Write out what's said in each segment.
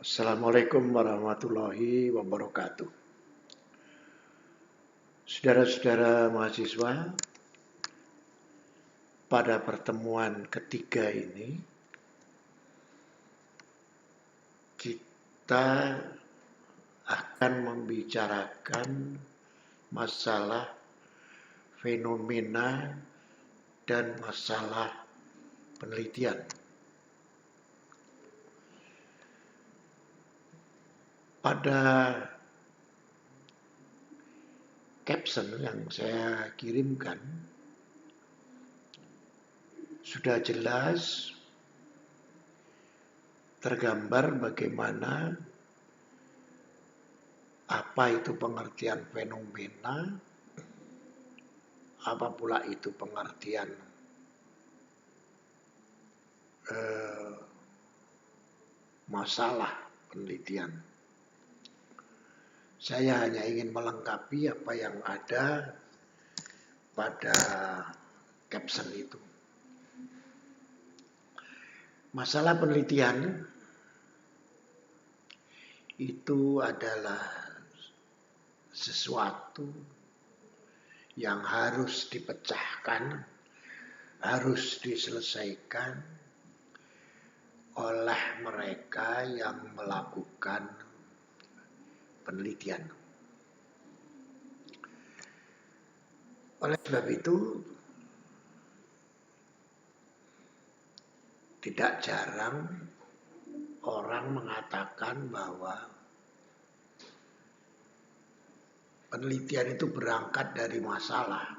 Assalamualaikum warahmatullahi wabarakatuh. Saudara-saudara mahasiswa, pada pertemuan ketiga ini kita akan membicarakan masalah fenomena dan masalah penelitian. Pada caption yang saya kirimkan sudah jelas tergambar bagaimana apa itu pengertian fenomena, apa pula itu pengertian masalah penelitian. Saya hanya ingin melengkapi apa yang ada pada caption itu. Masalah penelitian itu adalah sesuatu yang harus dipecahkan, harus diselesaikan oleh mereka yang melakukan penelitian. Oleh sebab itu, tidak jarang orang mengatakan bahwa penelitian itu berangkat dari masalah,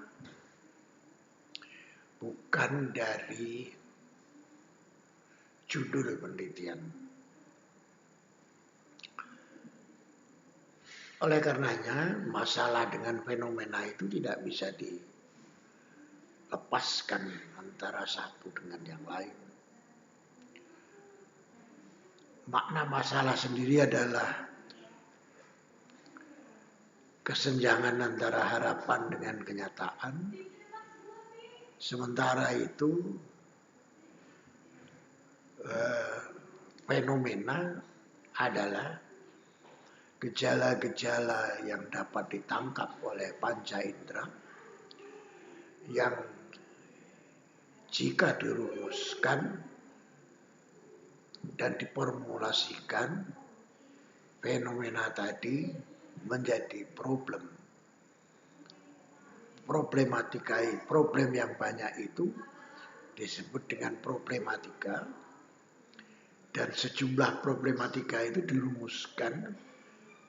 bukan dari judul penelitian. Oleh karenanya, masalah dengan fenomena itu tidak bisa dilepaskan antara satu dengan yang lain. Makna masalah sendiri adalah kesenjangan antara harapan dengan kenyataan. Sementara itu, fenomena adalah gejala-gejala yang dapat ditangkap oleh panca indera yang jika dirumuskan dan diformulasikan, fenomena tadi menjadi problem. Problem yang banyak itu disebut dengan problematika, dan sejumlah problematika itu dirumuskan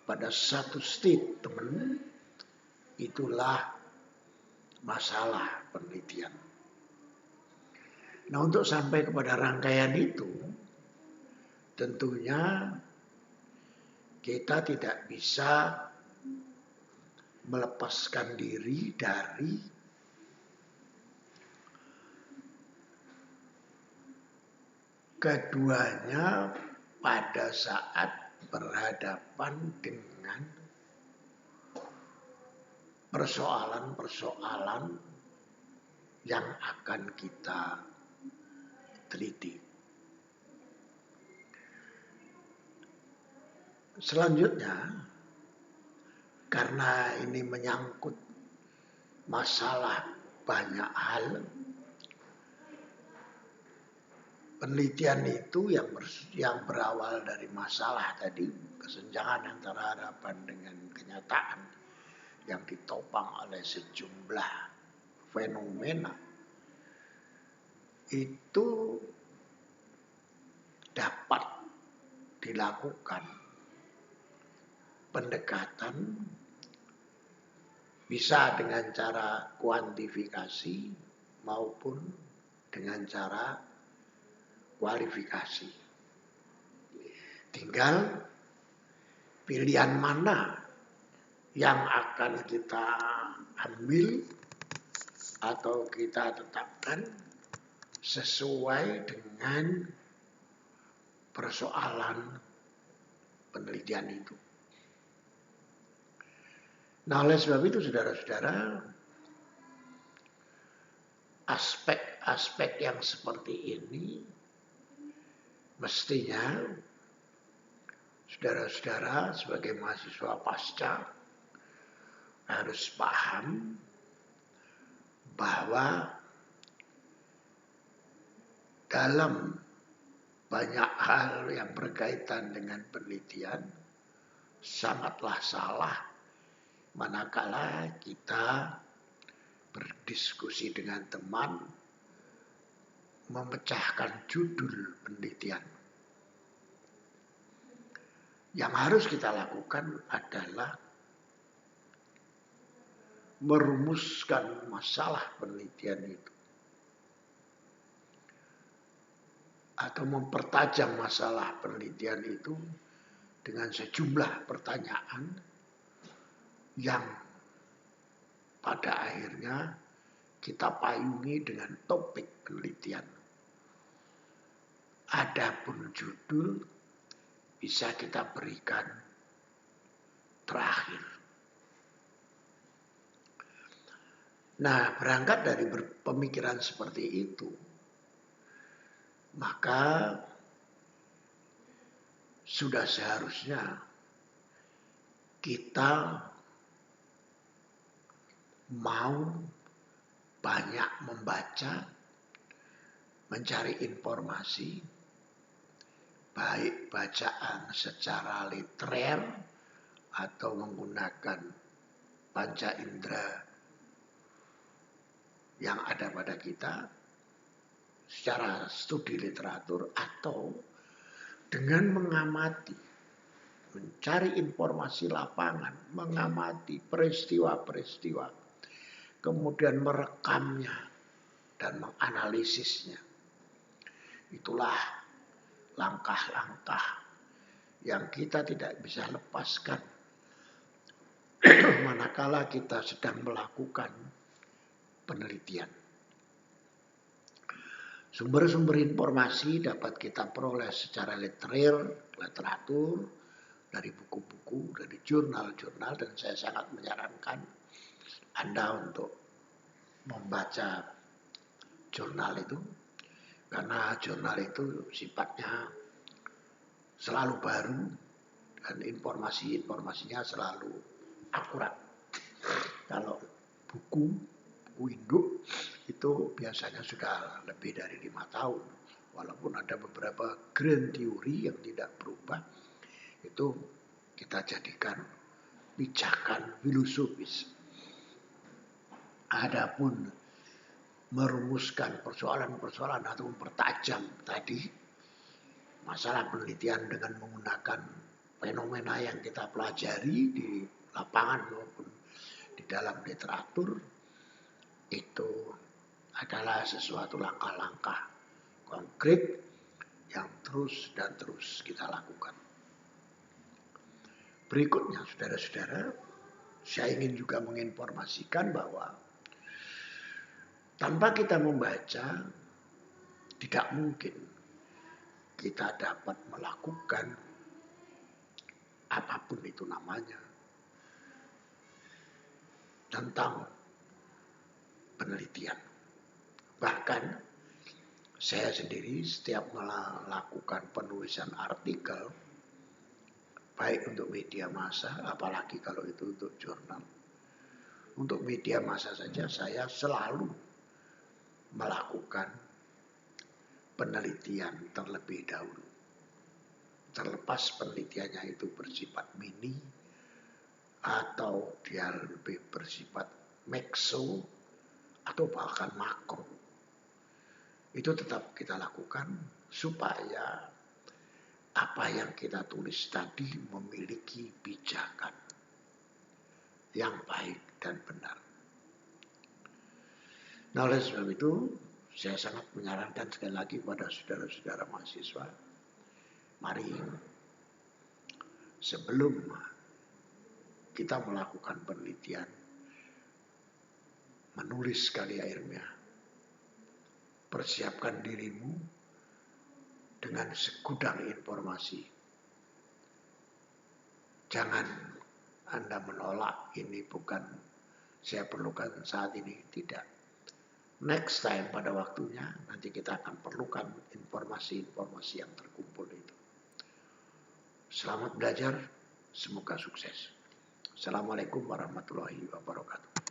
pada satu statement, itulah masalah penelitian. Nah, untuk sampai kepada rangkaian itu, tentunya kita tidak bisa melepaskan diri dari keduanya pada saat berhadapan dengan persoalan-persoalan yang akan kita teliti. Selanjutnya, karena ini menyangkut masalah banyak hal, penelitian itu yang berawal dari masalah tadi, kesenjangan antara harapan dengan kenyataan yang ditopang oleh sejumlah fenomena, itu dapat dilakukan pendekatan bisa dengan cara kuantifikasi maupun dengan cara kualifikasi. Tinggal pilihan mana yang akan kita ambil atau kita tetapkan sesuai dengan persoalan penelitian itu. Nah, oleh sebab itu saudara-saudara, aspek-aspek yang seperti ini mestinya saudara-saudara sebagai mahasiswa pasca harus paham bahwa dalam banyak hal yang berkaitan dengan penelitian sangatlah salah manakala kita berdiskusi dengan teman memecahkan judul penelitian. Yang harus kita lakukan adalah merumuskan masalah penelitian itu atau mempertajam masalah penelitian itu dengan sejumlah pertanyaan yang pada akhirnya kita payungi dengan topik penelitian. Adapun judul bisa kita berikan terakhir. Nah, berangkat dari pemikiran seperti itu, maka sudah seharusnya kita mau banyak membaca, mencari informasi, baik bacaan secara literer atau menggunakan panca indera yang ada pada kita secara studi literatur atau dengan mengamati, mencari informasi lapangan, mengamati peristiwa-peristiwa, kemudian merekamnya dan menganalisisnya. Itulah langkah-langkah yang kita tidak bisa lepaskan manakala kita sedang melakukan penelitian. Sumber-sumber informasi dapat kita peroleh secara literatur, dari buku-buku, dari jurnal-jurnal, dan saya sangat menyarankan Anda untuk membaca jurnal itu, karena jurnal itu sifatnya selalu baru dan informasinya selalu akurat. Kalau buku induk itu biasanya sudah lebih dari 5 tahun. Walaupun ada beberapa grand teori yang tidak berubah, itu kita jadikan pijakan filosofis. Adapun merumuskan persoalan-persoalan atau mempertajam tadi masalah penelitian dengan menggunakan fenomena yang kita pelajari di lapangan maupun di dalam literatur, itu adalah sesuatu langkah-langkah konkret yang terus dan terus kita lakukan. Berikutnya, saudara-saudara, saya ingin juga menginformasikan bahwa tanpa kita membaca, tidak mungkin kita dapat melakukan apapun itu namanya tentang penelitian. Bahkan saya sendiri setiap melakukan penulisan artikel, baik untuk media massa, apalagi kalau itu untuk jurnal. Untuk media massa saja saya selalu melakukan penelitian terlebih dahulu. Terlepas penelitiannya itu bersifat mini atau dia lebih bersifat meso atau bahkan makro. Itu tetap kita lakukan supaya apa yang kita tulis tadi memiliki pijakan yang baik dan benar. Nah, oleh sebab itu, saya sangat menyarankan sekali lagi pada saudara-saudara mahasiswa, mari sebelum kita melakukan penelitian, menulis karya ilmiah, persiapkan dirimu dengan segudang informasi. Jangan Anda menolak, ini bukan saya perlukan saat ini, tidak. Next time pada waktunya nanti kita akan perlukan informasi-informasi yang terkumpul itu. Selamat belajar, semoga sukses. Assalamualaikum warahmatullahi wabarakatuh.